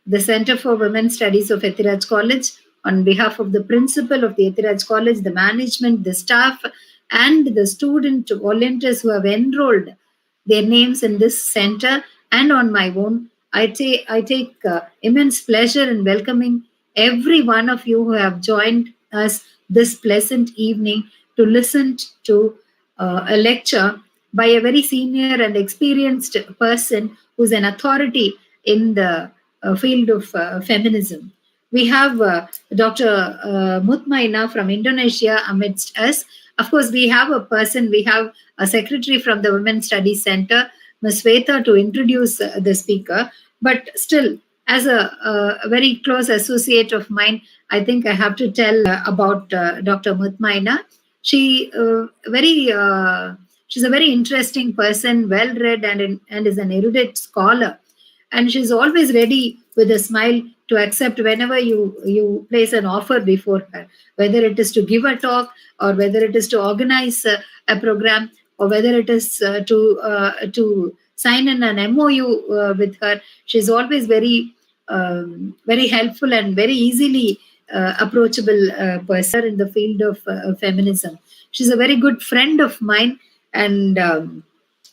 the Center for Women's Studies of Ethiraj College, on behalf of the principal of the Ethiraj College, the management, the staff, and the student volunteers who have enrolled their names in this center, and on my own, I take immense pleasure in welcoming every one of you who have joined us this pleasant evening to listen to a lecture by a very senior and experienced person who's an authority in the field of feminism. We have Dr. Muthmainnah from Indonesia amidst us. Of course, we have a secretary from the Women's Studies Center, Ms. Sweta, to introduce the speaker. But still, as a very close associate of mine, I think I have to tell about Dr. Muthmainnah. She's a very interesting person, well-read, and is an erudite scholar. And she's always ready with a smile to accept whenever you place an offer before her, whether it is to give a talk or whether it is to organize a program or whether it is to sign in an MOU with her. She's always very helpful and very easily approachable person in the field of feminism. She's a very good friend of mine, and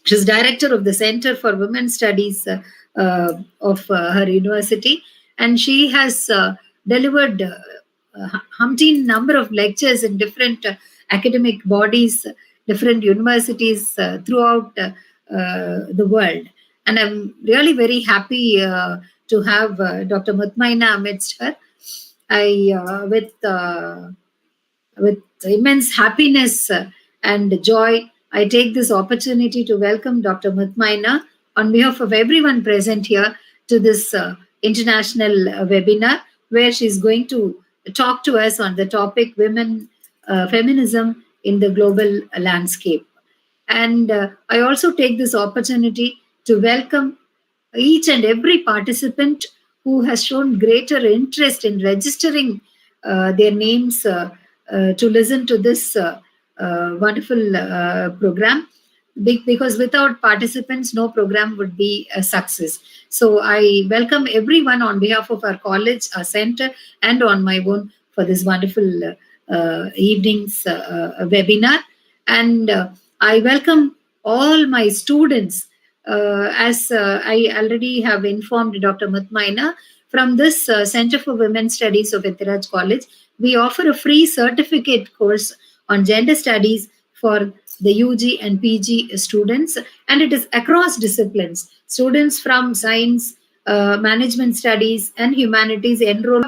she's director of the Center for Women's Studies of her university, and she has delivered umpteen number of lectures in different academic bodies, different universities throughout the world. And I'm really very happy to have Dr. Muthmainnah amidst her. With immense happiness and joy, I take this opportunity to welcome Dr. Muthmainnah on behalf of everyone present here to this international webinar, where she's going to talk to us on the topic feminism in the global landscape. And I also take this opportunity to welcome each and every participant who has shown greater interest in registering their names to listen to this wonderful program, because without participants, no program would be a success. So I welcome everyone on behalf of our college, our center, and on my own for this wonderful evening's webinar. And I welcome all my students. As I already have informed Dr. Muthmainnah, from this Center for Women's Studies of Ethiraj College, we offer a free certificate course on gender studies for the UG and PG students, and it is across disciplines. Students from science, management studies, and humanities enroll.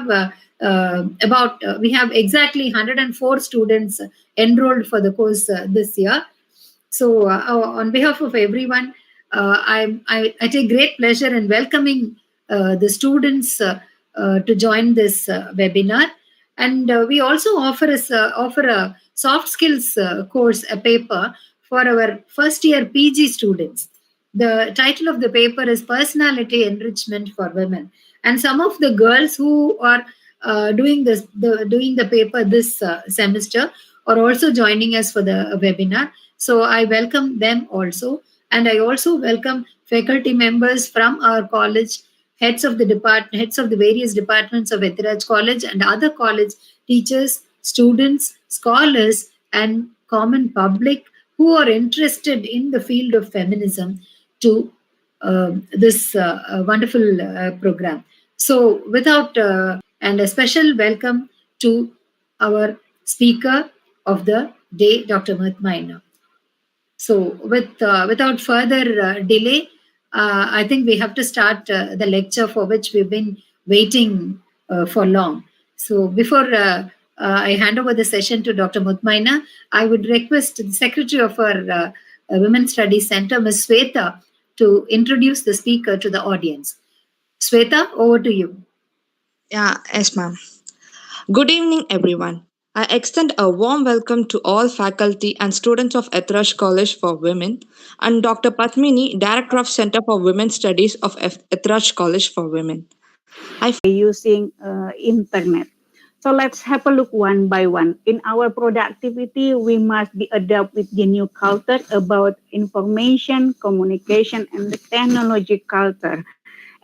We have exactly 104 students enrolled for the course this year. So, on behalf of everyone, I take great pleasure in welcoming the students to join this webinar. And we also offer a soft skills course, a paper for our first year PG students. The title of the paper is Personality Enrichment for Women. And some of the girls who are doing the paper this semester are also joining us for the webinar. So I welcome them also. And I also welcome faculty members from our college, heads of the various departments of Ethiraj College, and other college teachers, students, scholars, and common public who are interested in the field of feminism to this wonderful program. So and a special welcome to our speaker of the day, Dr. Muthmainnah. So without further delay, I think we have to start the lecture for which we've been waiting for long. So before I hand over the session to Dr. Muthmainnah, I would request the Secretary of our Women's Studies Center, Ms. Sweta, to introduce the speaker to the audience. Sweta, over to you. Yeah, yes, ma'am. Good evening, everyone. I extend a warm welcome to all faculty and students of Ethiraj College for Women and Dr. Padmini, Director of Center for Women's Studies of Ethiraj College for Women. Using internet. So let's have a look one by one. In our productivity, we must be adapt with the new culture about information, communication, and the technology culture.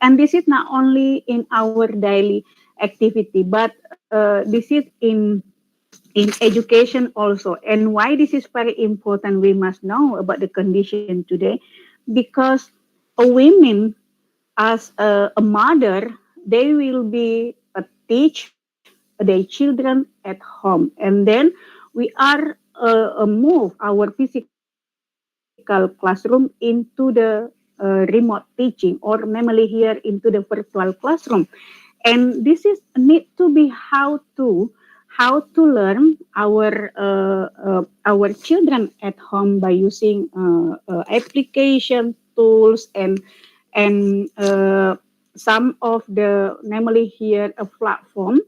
And this is not only in our daily activity, but this is in education also. And why this is very important, we must know about the condition today, because a women as a mother, they will be teach their children at home, and then we are move our physical classroom into the remote teaching, or namely here into the virtual classroom. And this is need to be how to learn our children at home by using application tools, and some of the namely here a platform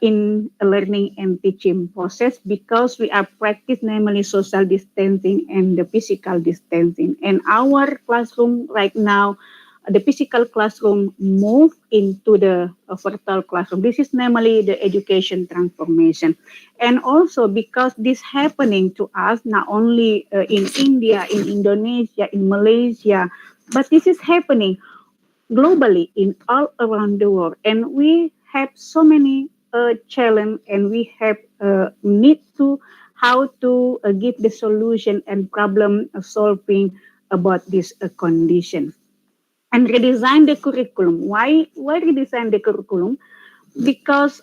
in a learning and teaching process, because we are practice namely social distancing and the physical distancing. And our classroom right now, the physical classroom move into the virtual classroom. This is namely the education transformation. And also because this happening to us not only in India, in Indonesia, in Malaysia, but this is happening globally in all around the world. And we have so many challenge, and we have need to how to give the solution and problem solving about this condition, and redesign the curriculum. Why redesign the curriculum? Because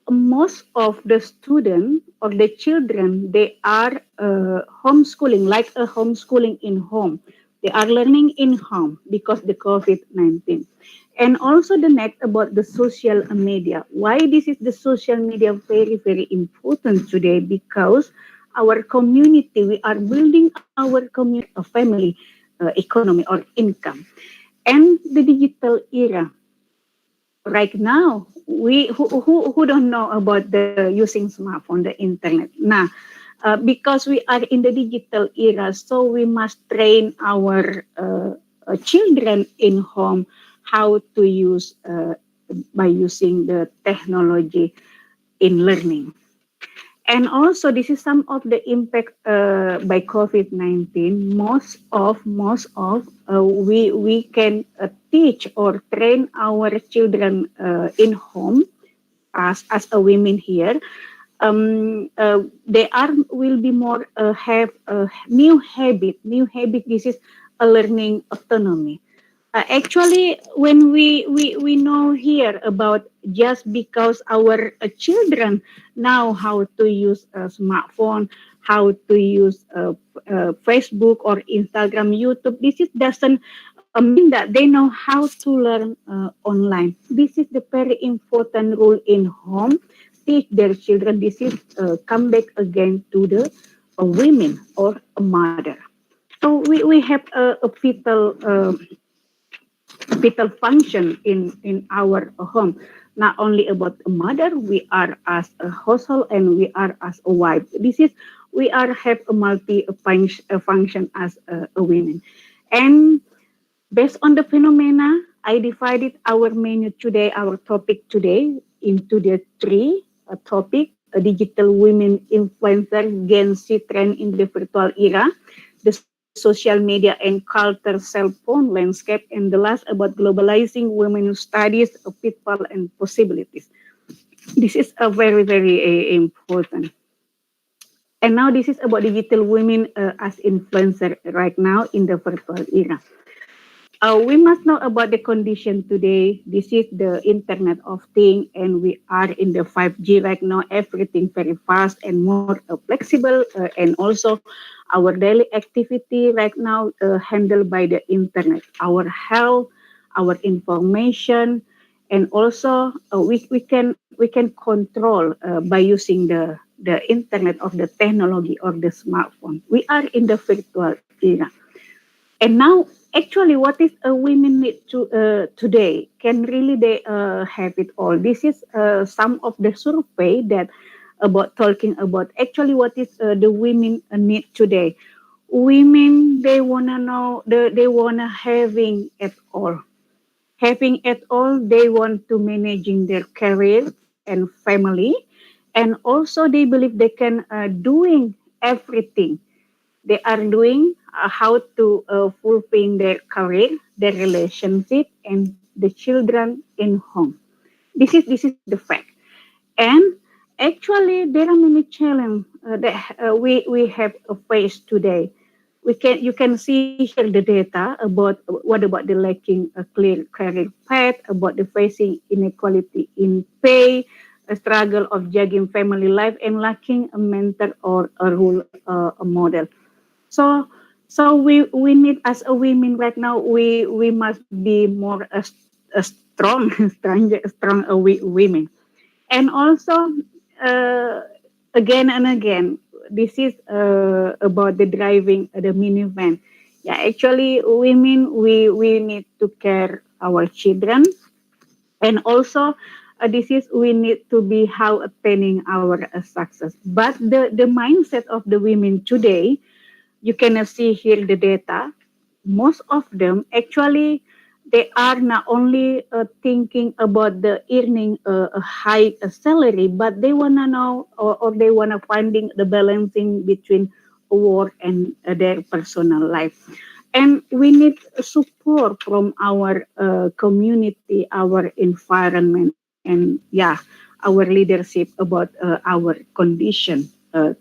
most of the student or the children, they are homeschooling, like a homeschooling in home. They are learning in home because the COVID-19. And also the next about the social media. Why this is the social media very, very important today? Because our community, we are building our community, a family, economy or income. And the digital era, right now, we who don't know about the using smartphone, the internet. Now, because we are in the digital era, so we must train our children in home how to use by using the technology in learning. And also, this is some of the impact by COVID-19. We can teach or train our children in home as a women here. They are will be more have a new habit. New habit. This is a learning autonomy. Actually, when we know here about, just because our children know how to use a smartphone, how to use Facebook or Instagram, YouTube, this is doesn't mean that they know how to learn online. This is the very important rule in home. Teach their children. This is come back again to the women or a mother. So we have a vital function in our home. Not only about a mother, we are as a household, and we are as a wife. This is we are have a function as a women. And based on the phenomena, I divided our menu today, our topic today, into the three topic: a digital women influencer, Gen Z trend in the virtual era, the social media and culture, cell phone landscape, and the last about globalizing women studies, pitfall and possibilities. This is a very, very important. And now this is about digital women as influencer right now in the virtual era. We must know about the condition today. This is the Internet of Things, and we are in the 5G right now. Everything very fast and more flexible, and also our daily activity right now handled by the Internet. Our health, our information, and also we can control by using the Internet of the technology or the smartphone. We are in the virtual era. And now, actually, what is a women need to today? Can really they have it all? This is some of the survey that about talking about actually what is the women need today. Women, they wanna know, they wanna having it all. Having it all, they want to managing their career and family, and also they believe they can doing everything. They are doing how to fulfill their career, their relationship, and the children in home. This is the fact. And actually, there are many challenges that we have faced today. You can see here the data about what about the lacking a clear career path, about the facing inequality in pay, a struggle of juggling family life, and lacking a mentor or a role a model. So we need, as a women right now, we must be more a strong strong women. And also, uh, again and again, this is about the driving the minivan. Yeah, actually, women, we need to care our children. And also, this is we need to be how attaining our success. But the mindset of the women today, you can see here the data. Most of them actually, they are not only thinking about the earning a high salary, but they want to know, or they want to finding the balancing between work and their personal life. And we need support from our community, our environment, and yeah, our leadership about our condition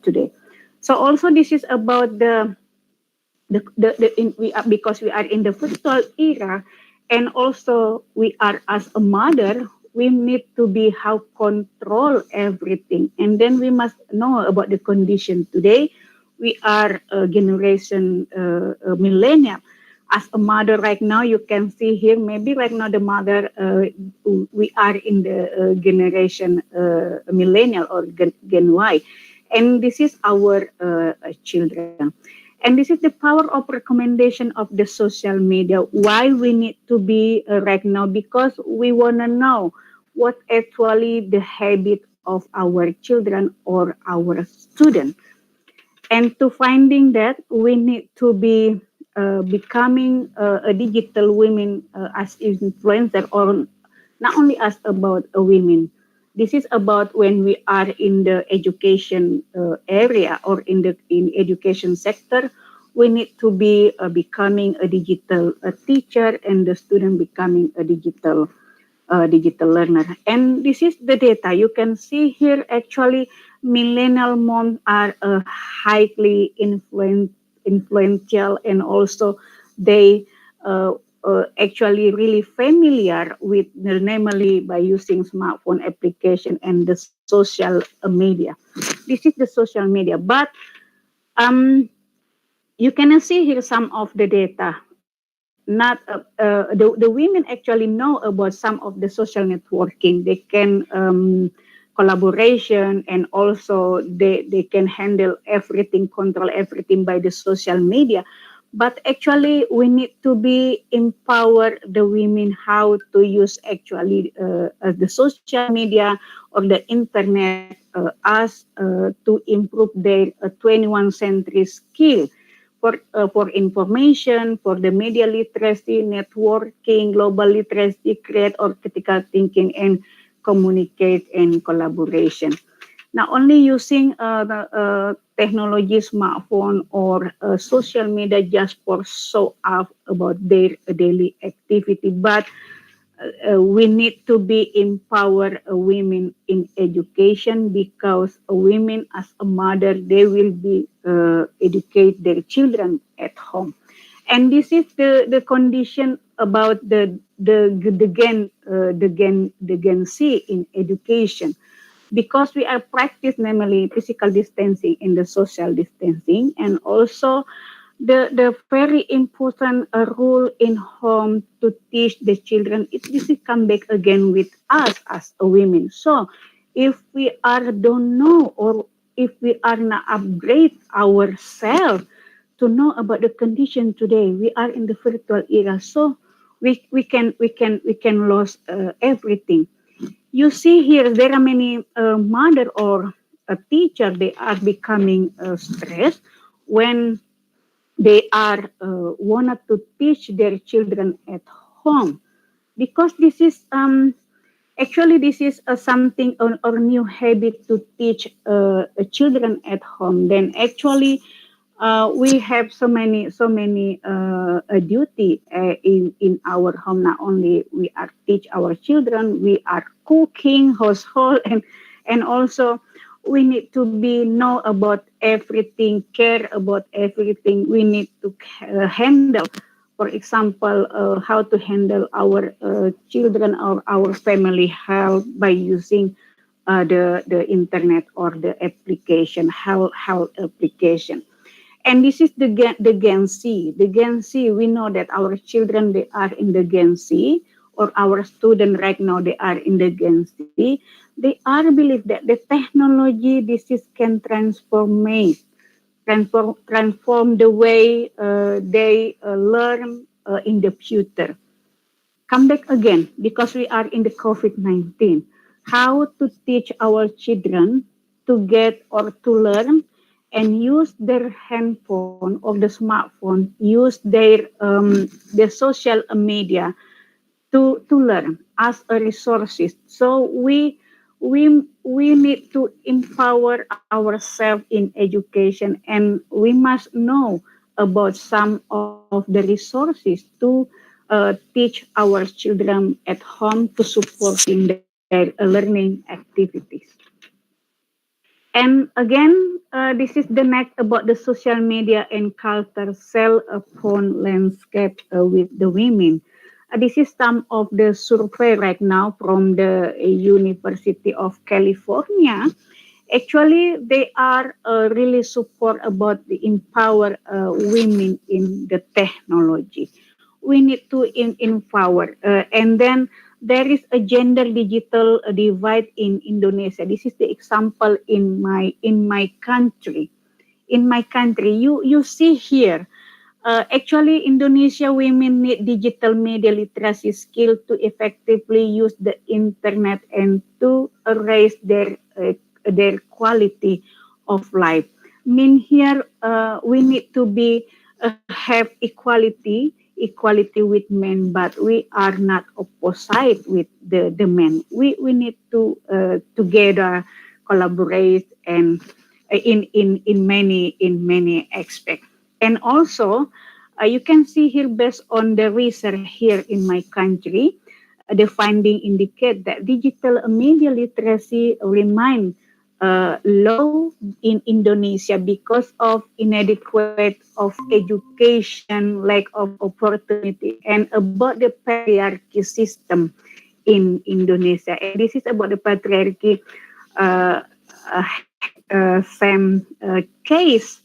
today. So also this is about we are, because we are in the virtual era, and also we are as a mother, we need to be how control everything, and then we must know about the condition today. We are a generation millennial. As a mother right now, you can see here, maybe right now the mother, we are in the generation millennial or gen Y, and this is our children. And this is the power of recommendation of the social media. Why we need to be right now? Because we want to know what actually the habit of our children or our student. And to finding that, we need to be becoming a digital women as influencer, or not only as about a women. This is about when we are in the education area, or in the in education sector, we need to be becoming a digital teacher, and the student becoming a digital learner. And this is the data. You can see here actually millennial moms are highly influential, and also they uh, actually really familiar with, namely by using smartphone application and the social media. This is the social media. But um, you can see here some of the data. Not the women actually know about some of the social networking. They can collaboration, and also they can handle everything, control everything by the social media. But actually, we need to be empower the women how to use actually the social media or the internet as to improve their 21st century skill for information, for the media literacy, networking, global literacy, create or critical thinking, and communicate and collaboration. Not only using the technology, smartphone, or social media just for show off about their daily activity, but we need to be empower women in education, because women as a mother, they will be educate their children at home. And this is the condition about the Gen Z in education, because we are practice namely physical distancing and the social distancing, and also the very important role in home to teach the children. This will come back again with us as a women. So if we are don't know, or if we are not upgrade ourselves to know about the condition today, we are in the virtual era. So we can lose everything. You see here, there are many mother or a teacher, they are becoming stressed when they are wanted to teach their children at home, because this is actually this is something or new habit to teach children at home. Then actually We have so many duty in our home. Not only we are teach our children, we are cooking, household, and also we need to be know about everything, care about everything. We need to handle, for example, how to handle our children or our family health by using the internet or the application, health application. And this is the Gen Z. The Gen Z, we know that our children, they are in the Gen Z, or our student right now, they are in the Gen Z. They are believe that the technology, this is can transform the way they learn in the future. Come back again, because we are in the COVID-19. How to teach our children to get or to learn and use their handphone or the smartphone, use their social media to learn as a resources. So we need to empower ourselves in education, and we must know about some of the resources to teach our children at home to supporting their learning activities. And again, this is the next about the social media and culture cell phone landscape with the women. This is some of the survey right now from the University of California. Actually, they are really support about the empower women in the technology. We need to empower, and then there is a gender digital divide in Indonesia. This is the example in my country. In my country, you see here. Actually, Indonesia women need digital media literacy skill to effectively use the internet and to raise their quality of life. Mean here, we need to be have equality with men, but we are not opposite with the men. We need to together collaborate and in many aspects. And also, you can see here based on the research here in my country, the finding indicate that digital media literacy remain low in Indonesia because of inadequate of education, lack of opportunity, and about the patriarchy system in Indonesia. And this is about the patriarchy same case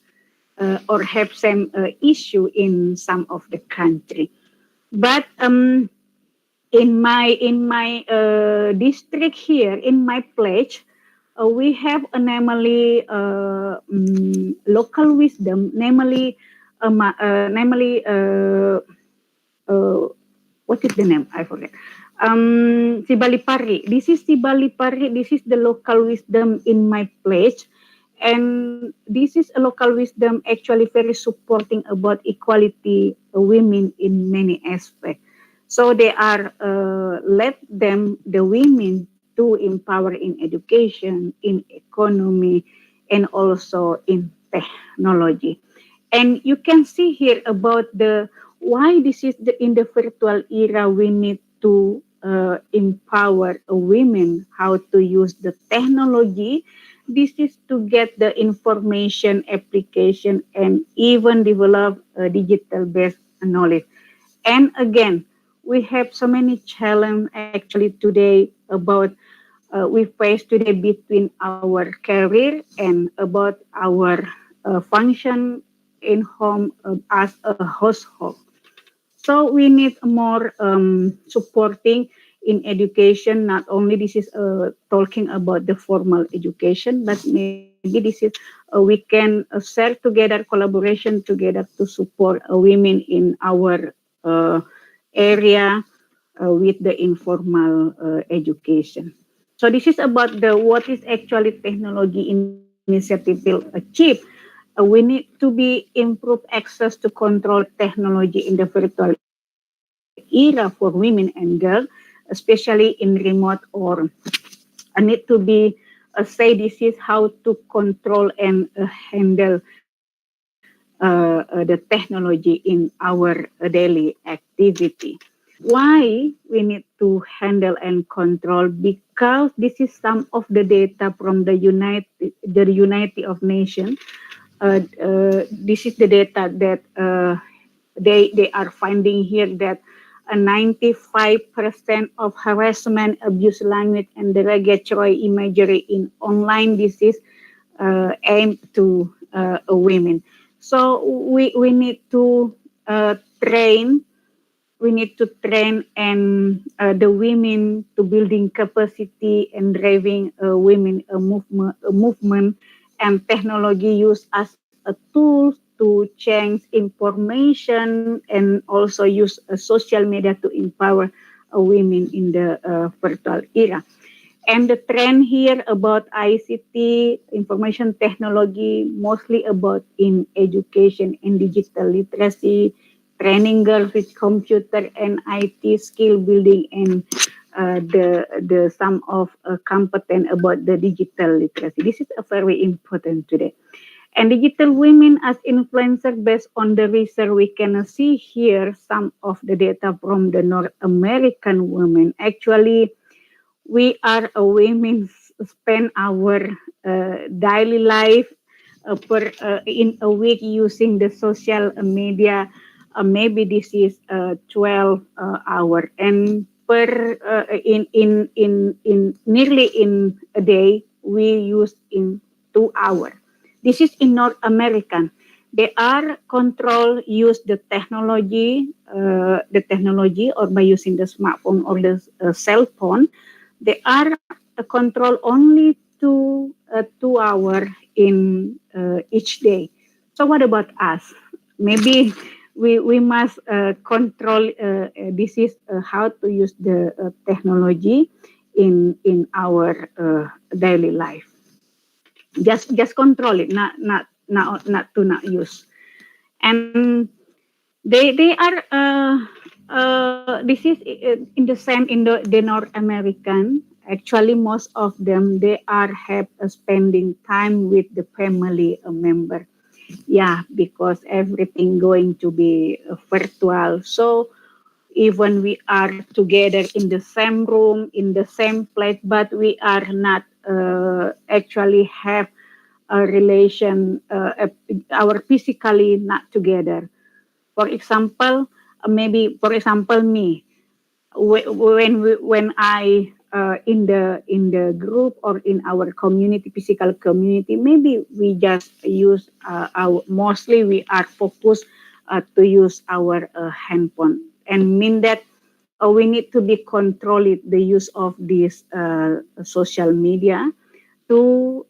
or have same issue in some of the country. But in my district here, in my place, we have a namely local wisdom, namely what is the name? I forget. Sibalipari. This is Sibalipari. This is the local wisdom in my place. And this is a local wisdom actually very supporting about equality women in many aspects. So they are let them, the women, to empower in education, in economy, and also in technology. And you can see here about the why this is in the virtual era we need to empower women how to use the technology. This is to get the information application and even develop a digital based knowledge. And again, we have so many challenges actually today about we face today between our career and about our function in home as a household. So we need more supporting in education. Not only this is talking about the formal education, but maybe this is we can share together, collaboration together to support women in our area with the informal education. So this is about the what is actually technology initiative will achieve. We need to be improve access to control technology in the virtual era for women and girls, especially in remote or need to be say this is how to control and handle the the technology in our daily activity. Why we need to handle and control? Because this is some of the data from the United of Nations. This is the data that they are finding here that 95% of harassment, abuse language, and derogatory imagery in online disease aimed to women. So we need to train. We need to train and the women to building capacity and driving women a movement and technology used as a tool to change information and also use social media to empower women in the virtual era. And the trend here about ICT, information technology, mostly about in education and digital literacy, training girls with computer and IT skill building, and the some of competent about the digital literacy. This is a very important today. And digital women as influencer based on the research, we can see here some of the data from the North American women. Actually, we are a women spend our daily life in a week using the social media. Maybe this is 12 hour, and per in nearly in a day we use in 2 hour. This is in North American. They are control use the technology or by using the smartphone or the cell phone. They are control only 2 hour in each day. So what about us? Maybe we must control. This is how to use the technology in our daily life. Just control it, not to not use. And they are this is in the same in the North American. Actually, most of them they are have spending time with the family member. Yeah, because everything going to be virtual. So even we are together in the same room, in the same place, but we are not actually have a relation, our physically not together. For example, maybe for example me, when I in the group or in our community, physical community, maybe we just use our mostly we are focused to use our handphone, and mean that we need to be controlled the use of this social media to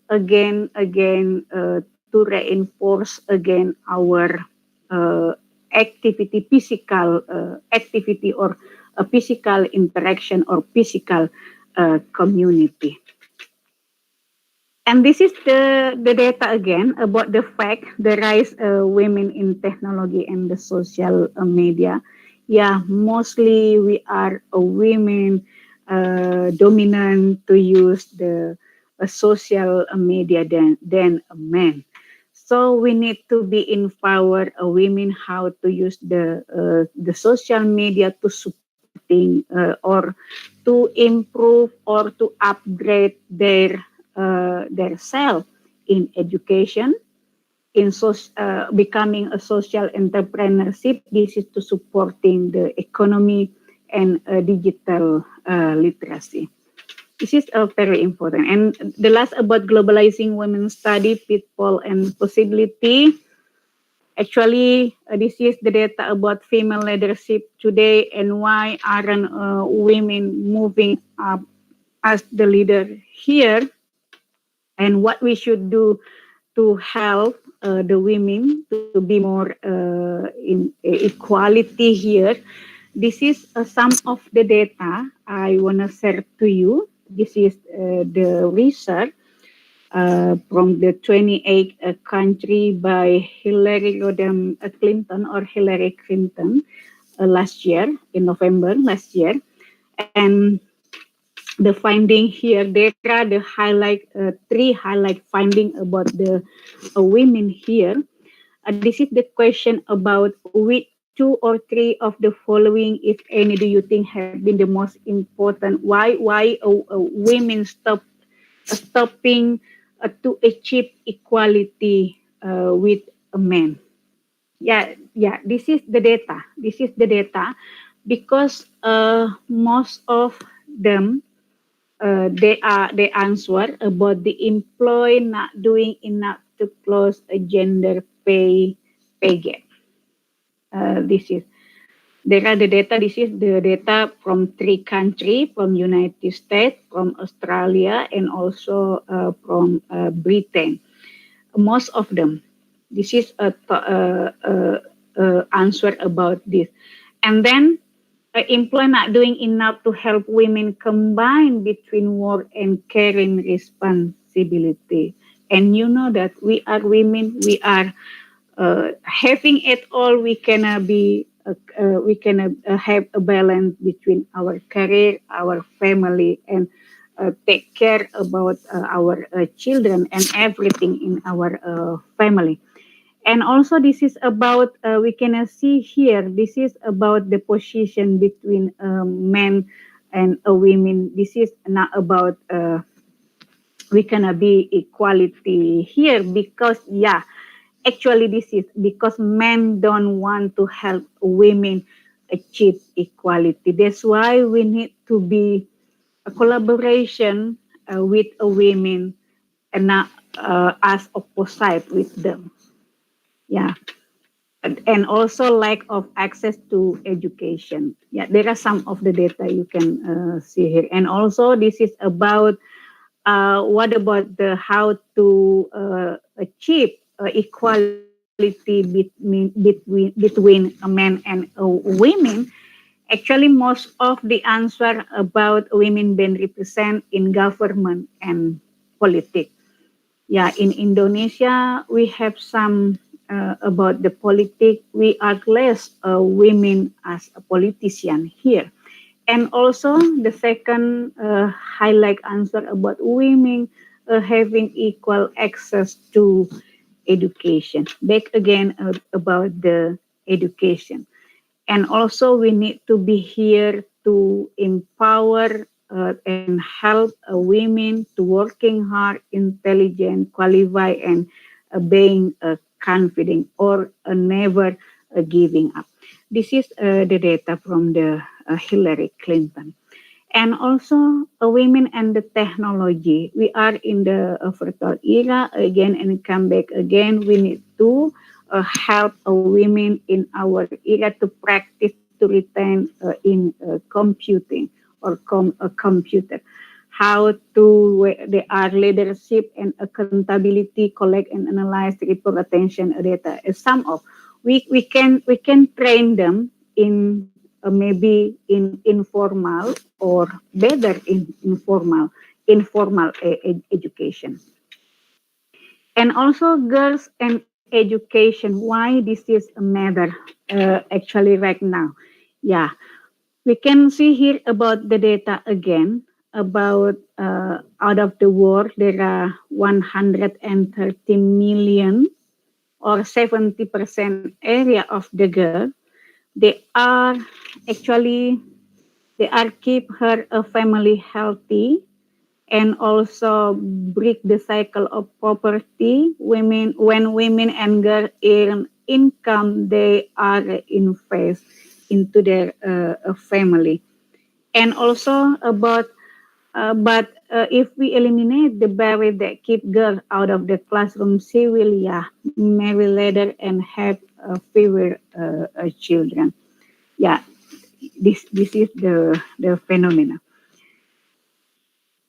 to reinforce again our activity, physical activity or a physical interaction or physical community. And this is the data again about the fact the rise women in technology and the social media. Yeah, mostly we are women dominant to use the social media than men. So we need to be empower women how to use the social media to supporting or to improve or to upgrade their self in education, in becoming a social entrepreneurship. This is to supporting the economy and digital literacy. This is very important. And the last about globalizing women's study, people and possibility. Actually, this is the data about female leadership today and why aren't women moving up as the leader here, and what we should do to help the women to be more in equality here. This is some of the data I want to share to you. This is the research from the 28 country by Hillary Rodham Clinton or Hillary Clinton last year in November last year. And the finding here, data, three highlight finding about the women here. This is the question about which two or three of the following, if any, do you think have been the most important? Why women stopping to achieve equality with a man? Yeah. This is the data because most of them they answer about the employee not doing enough to close a gender pay gap. This is there are the data. This is the data from three countries, from United States, from Australia, and also from Britain. Most of them. This is a answer about this, and then employer not doing enough to help women combine between work and caring responsibility. And you know that we are women, we are having it all. We cannot be we can have a balance between our career, our family, and take care about our children and everything in our family. And also this is about we can see here, this is about the position between men and women. This is not about we cannot be equality here because actually this is because men don't want to help women achieve equality. That's why we need to be a collaboration with women and not as opposite with them. Yeah. And also lack of access to education. Yeah, there are some of the data you can see here. And also this is about what about the how to achieve equality between a man and women. Actually, most of the answer about women being represented in government and politics. Yeah, in Indonesia, we have some about the politics. We are less women as a politician here. And also the second highlight answer about women having equal access to education. Back again about the education. And also we need to be here to empower and help women to working hard, intelligent, qualified, and being confident or never giving up. This is the data from the Hillary Clinton. And also women and the technology. We are in the fertile era again and come back again. We need to help women in our era to practice to retain in computing or computer. How to they are leadership and accountability, collect and analyze, report, attention, data. Some of we can train them in maybe in informal or better in informal education. And also girls and education, why this is a matter actually right now. Yeah, we can see here about the data again about out of the world there are 130 million or 70% area of the girl. They are actually they are keep her family healthy and also break the cycle of poverty. Women, when women and girls earn income, they are invest into their family. And also about, but if we eliminate the barrier that keep girls out of the classroom, she will marry later and have fewer children. Yeah, this is the phenomena.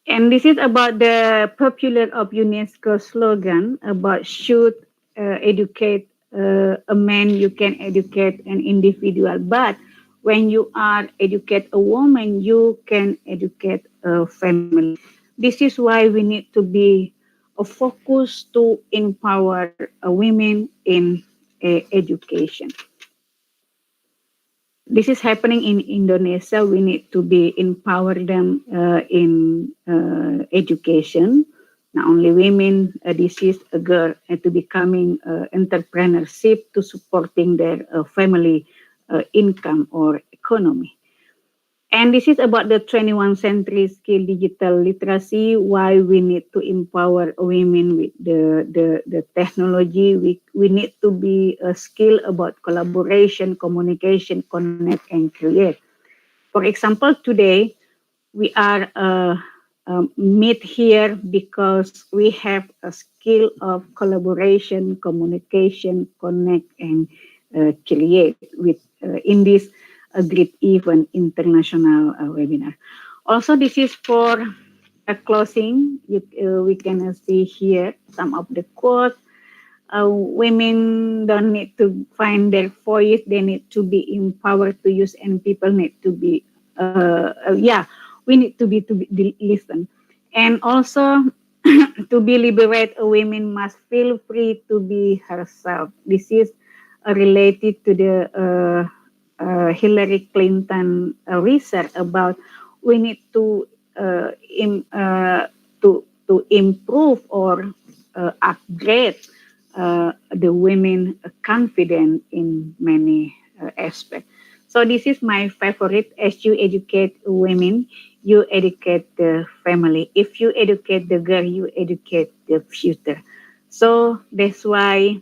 And this is about the popular of UNESCO slogan about should educate a man, you can educate an individual. But when you are educate a woman, you can educate a family. This is why we need to be a focus to empower women in education. This is happening in Indonesia. We need to be empower them in education. not only women, this is a girl, to becoming entrepreneurship to supporting their family income or economy. And this is about the 21st century skill digital literacy, why we need to empower women with the technology. We need to be a skill about collaboration, communication, connect, and create. For example, today, we are meet here because we have a skill of collaboration, communication, connect, and create with in this great event international webinar. Also, this is for a closing. We can see here some of the quotes. Women don't need to find their voice; they need to be empowered to use, and people need to be yeah, we need to be listen, and also to be liberated, a woman must feel free to be herself. This is related to the Hillary Clinton research about we need to to improve or upgrade the women confident in many aspects. So this is my favorite. As you educate women, you educate the family. If you educate the girl, you educate the future. So that's why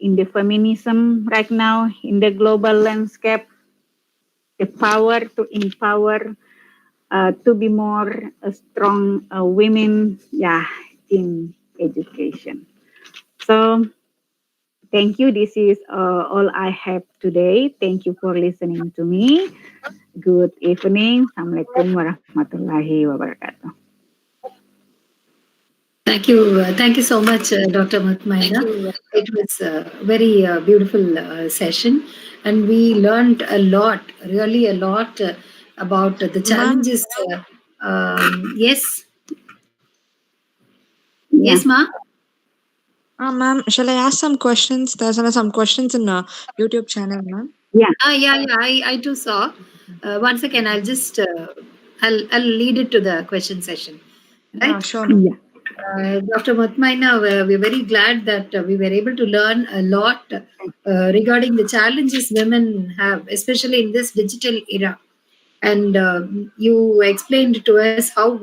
in the feminism right now, in the global landscape, the power to empower, to be more strong women, yeah, in education. So thank you. This is all I have today. Thank you for listening to me. Good evening. Assalamualaikum warahmatullahi wabarakatuh. Thank you so much, Dr. Muthmainnah. It was a very beautiful session, and we learned a lot, really a lot about the Ma'am, challenges. Yes, Yeah, yes, ma. ma'am, shall I ask some questions? There's some questions in YouTube channel, ma'am. yeah, Yeah. I too saw. Once again, I'll lead it to the question session, right? Sure, ma'am. yeah, Dr. Muthmainnah, we're very glad that we were able to learn a lot regarding the challenges women have, especially in this digital era. And you explained to us how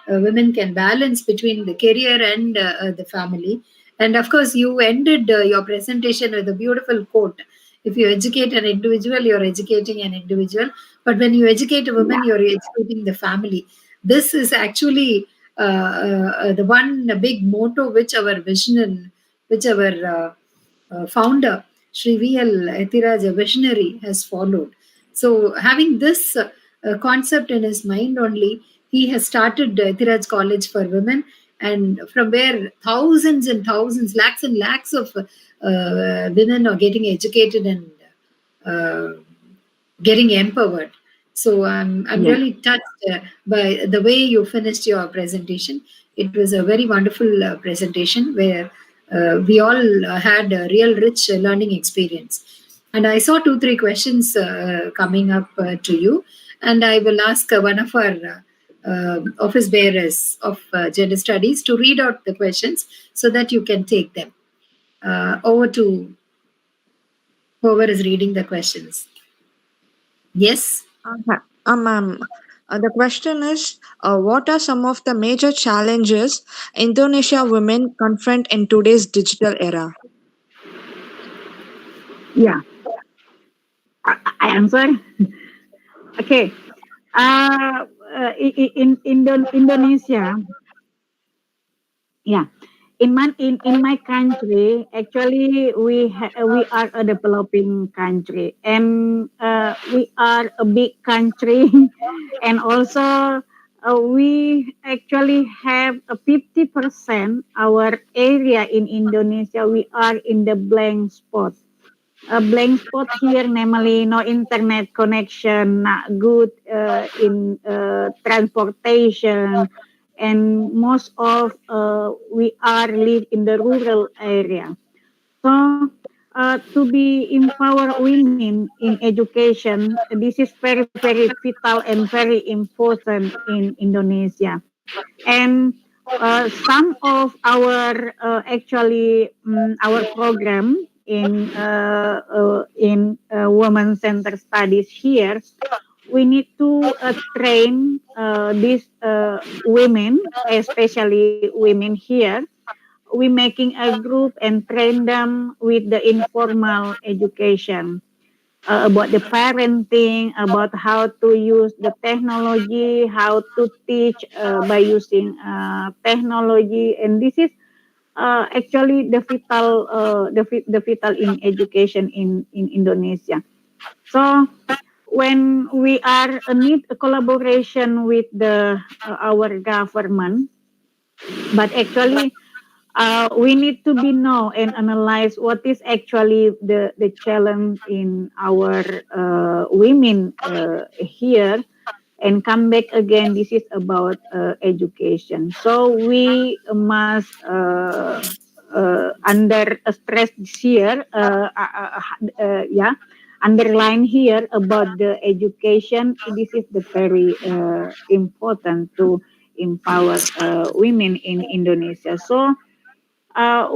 women can balance between the career and the family. And of course, you ended your presentation with a beautiful quote. If you educate an individual, you're educating an individual. But when you educate a woman, yeah, you're educating the family. This is actually the one big motto which our vision, which our founder, Sri V.L. Ethiraj, a visionary, has followed. So, having this concept in his mind only, he has started Ethiraj College for Women, and from where thousands and thousands, lakhs and lakhs of women are getting educated and uh, getting empowered. So I'm yeah, really touched by the way you finished your presentation. It was a very wonderful presentation where we all had a real rich learning experience. And I saw two, three questions coming up to you, and I will ask one of our office bearers of gender studies to read out the questions so that you can take them. Over to whoever is reading the questions. Yes. Ma'am, the question is, what are some of the major challenges Indonesia women confront in today's digital era? yeah. I answer. Okay. In Indonesia, yeah. In my country, actually, we are a developing country, and we are a big country, and also we actually have a 50% our area in Indonesia. We are in the blank spot. A blank spot here, namely no internet connection, not good in transportation, and most of we are live in the rural area. So to be empower women in education, this is very vital and very important in Indonesia. And some of our actually our program in women center studies here, we need to train these women, especially women here. We making a group and train them with the informal education about the parenting, about how to use the technology, how to teach by using technology, and this is actually the vital in education in Indonesia. So when we are need a collaboration with the our government, but actually we need to be know and analyze what is actually the challenge in our women here, and come back again. This is about education, so we must under stress this year, yeah, underline here about the education. This is the very important to empower women in Indonesia. So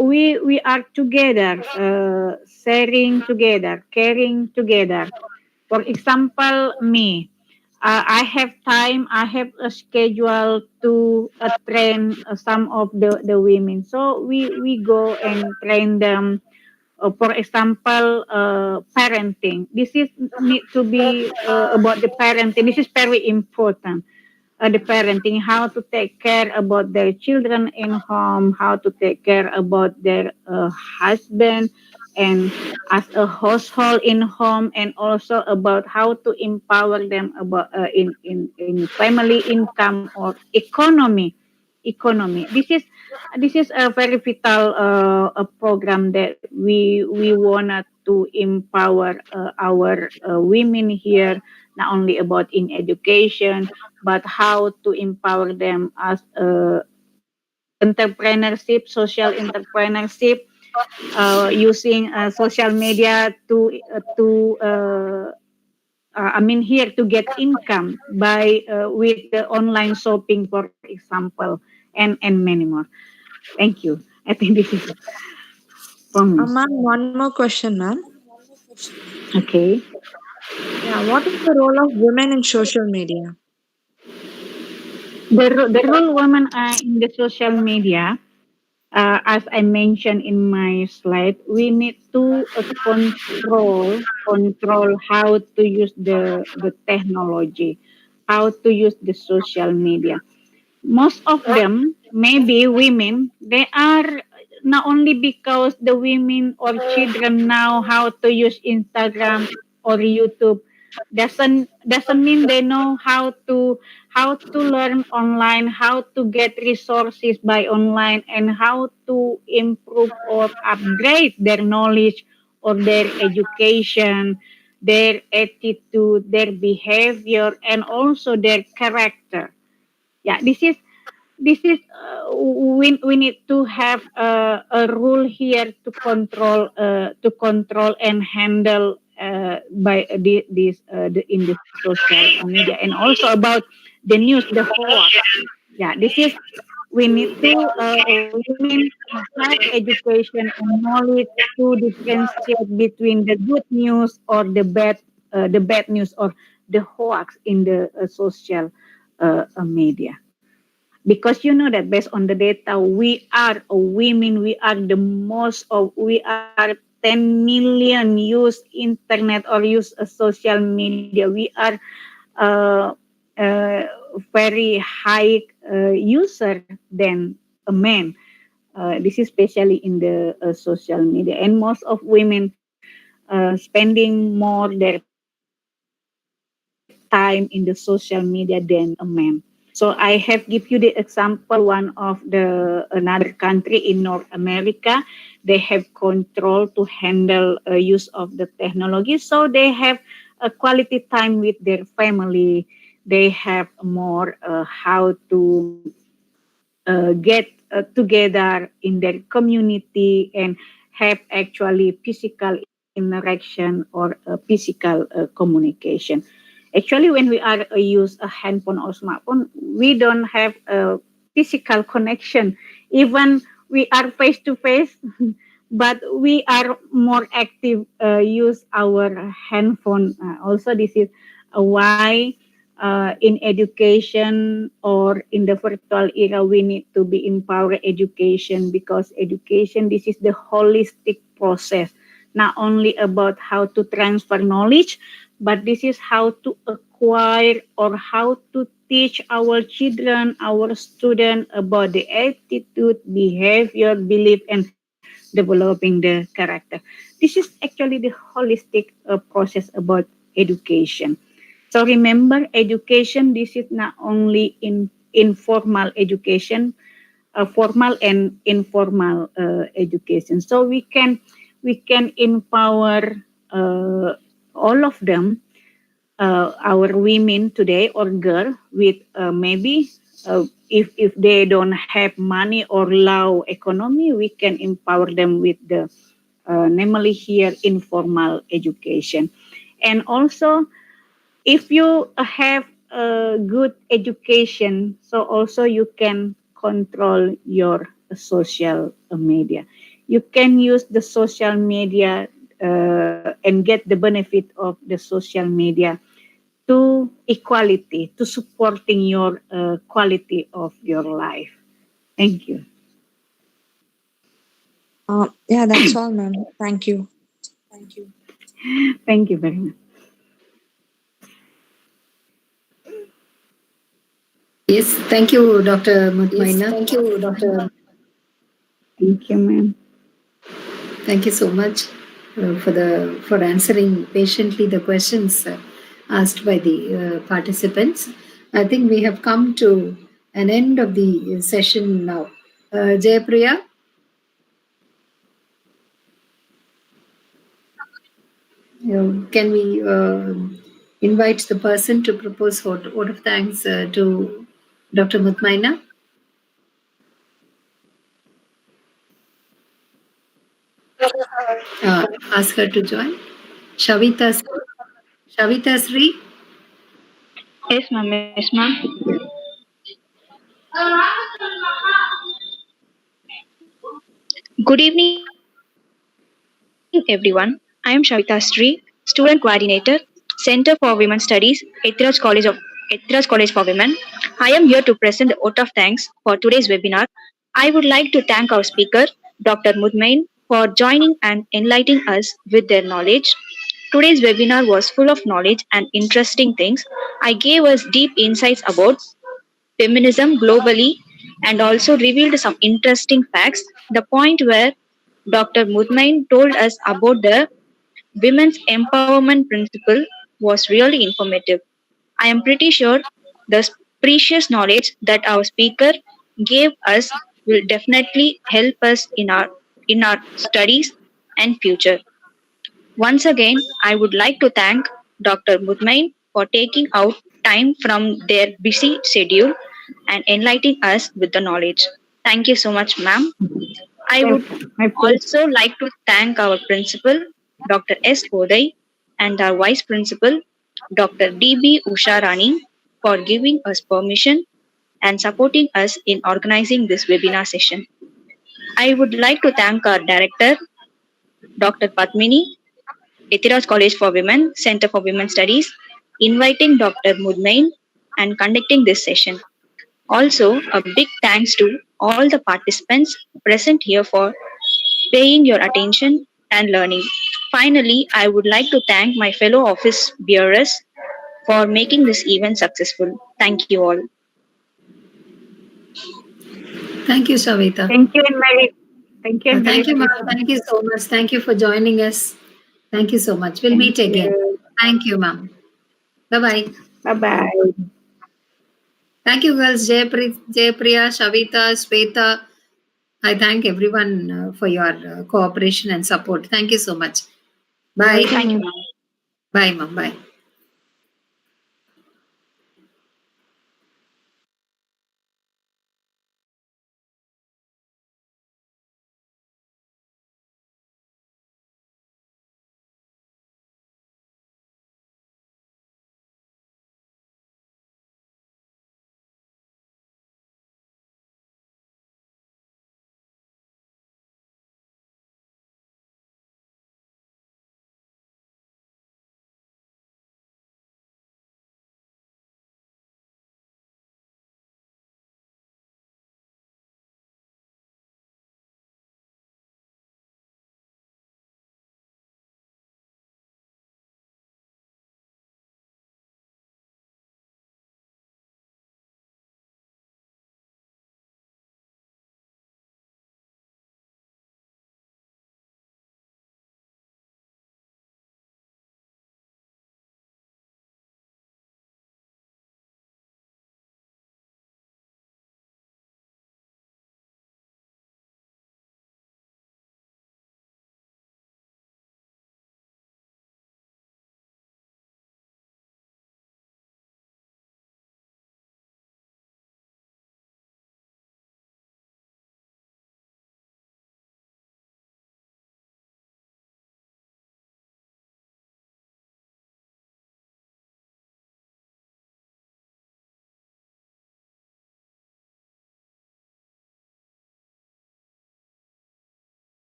we are together, sharing together, caring together. For example, me, I have time, I have a schedule to train some of the women. So we go and train them. For example, parenting. This is need to be about the parenting. This is very important, the parenting, how to take care about their children in home, how to take care about their husband, and as a household in home, and also about how to empower them about in family income or economy. This is a very vital a program that we wanted to empower our women here, not only about in education, but how to empower them as entrepreneurship, social entrepreneurship, using social media I mean here to get income by with the online shopping, for example, and many more. Thank you. I think this is from me. Ma'am, one more question, ma'am. Okay. Yeah, what is the role of women in social media? The role women are in the social media, as I mentioned in my slide, we need to control how to use the technology, how to use the social media. Most of them, maybe women, they are not only because the women or children know how to use Instagram or YouTube, doesn't mean they know how to learn online, how to get resources by online, and how to improve or upgrade their knowledge or their education, their attitude, their behavior, and also their character. Yeah, we need to have a rule here to control and handle by in the social media, and also about the news, the hoax. Yeah, this is we need to women have education and knowledge to differentiate between the good news or the bad news or the hoax in the social media, because you know that based on the data, we are women, we are the most of, we are 10 million use internet or use a social media. We are uh, uh, very high user than a man. This is especially in the social media, and most of women spending more their time in the social media than a man. So I have give you the example, one of another country in North America. They have control to handle use of the technology. So they have a quality time with their family. They have more how to get together in their community and have actually physical interaction or physical communication. Actually, when we are use a handphone or smartphone, we don't have physical connection. Even we are face to face, but we are more active. Use our handphone. Also, this is why in education or in the virtual era we need to be empower education, because education, this is the holistic process, not only about how to transfer knowledge, but this is how to acquire or how to teach our children, our students about the attitude, behavior, belief, and developing the character. This is actually the holistic process about education. So remember, education, this is not only in informal education, formal and informal education. So we can empower all of them, our women today or girl with maybe if they don't have money or low economy, we can empower them with the namely here informal education. And also, if you have a good education, so also you can control your social media. You can use the social media and get the benefit of the social media to equality, to supporting your quality of your life. Thank you. Yeah, that's all, ma'am. Thank you. Thank you very much. Yes, thank you, Dr. Yes, Muthmainnah. thank you, Dr. Thank you, ma'am. Thank you so much for answering patiently the questions asked by the participants. I think we have come to an end of the session now. Jayapriya, can we invite the person to propose vote of thanks to Dr. Muthmainnah? Ask her to join. Shavita, Shavita Sri. Yes, ma'am. Yes, ma'am. Good evening, everyone. I am Shavita Sri, Student Coordinator, Center for Women Studies, Ethiraj College for Women. I am here to present the vote of thanks for today's webinar. I would like to thank our speaker, Dr. Mudmain, for joining and enlightening us with their knowledge. Today's webinar was full of knowledge and interesting things. I gave us deep insights about feminism globally and also revealed some interesting facts. The point where Dr. Mudmain told us about the women's empowerment principle was really informative. I am pretty sure the precious knowledge that our speaker gave us will definitely help us in our studies and future. Once again, I would like to thank Dr. Mudmain for taking out time from their busy schedule and enlightening us with the knowledge. Thank you so much, ma'am. I would Welcome. My pleasure. also like to thank our principal, Dr. S.PdI, and our vice principal, Dr. D.B. Usharani, for giving us permission and supporting us in organizing this webinar session. I would like to thank our director, Dr. Padmini, Ethiraj College for Women, Center for Women Studies, inviting Dr. Mudmain and conducting this session. Also, a big thanks to all the participants present here for paying your attention and learning. Finally, I would like to thank my fellow office bearers for making this event successful. Thank you all. Thank you, Shavita. Thank you and Mary. Thank you and Mary Thank you, ma'am. Christmas. Thank you so much. Thank you for joining us. Thank you so much. We'll Thank meet again. you. Thank you, ma'am. Bye bye. Bye bye. Thank you, girls. Jayapriya, Shavita, Sweta. I thank everyone for your cooperation and support. Thank you so much. Bye. Welcome. Thank you, ma'am. Bye, ma'am. Bye.